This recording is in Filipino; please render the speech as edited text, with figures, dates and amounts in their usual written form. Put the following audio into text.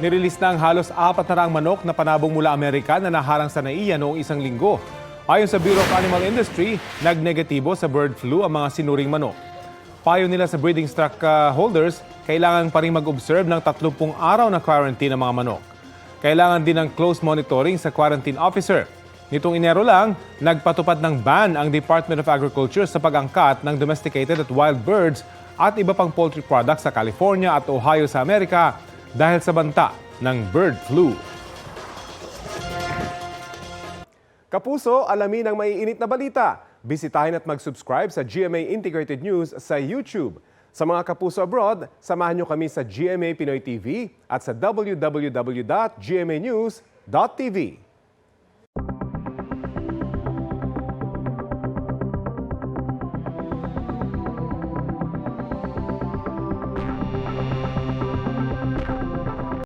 Nirelease na ang halos 400 manok na panabong mula Amerika na naharang sa NAIA noong isang linggo. Ayon sa Bureau of Animal Industry, nagnegatibo sa bird flu ang mga sinuring manok. Payo nila sa breeding stock holders, kailangan pa rin mag-observe ng 30 araw na quarantine ng mga manok. Kailangan din ng close monitoring sa quarantine officer. Nitong Enero lang, nagpatupad ng ban ang Department of Agriculture sa pag-angkat ng domesticated at wild birds at iba pang poultry products sa California at Ohio sa Amerika dahil sa banta ng bird flu. Kapuso, alamin ang maiinit na balita. Bisitahin at mag-subscribe sa GMA Integrated News sa YouTube. Sa mga kapuso abroad, samahan nyo kami sa GMA Pinoy TV at sa www.gmanews.tv.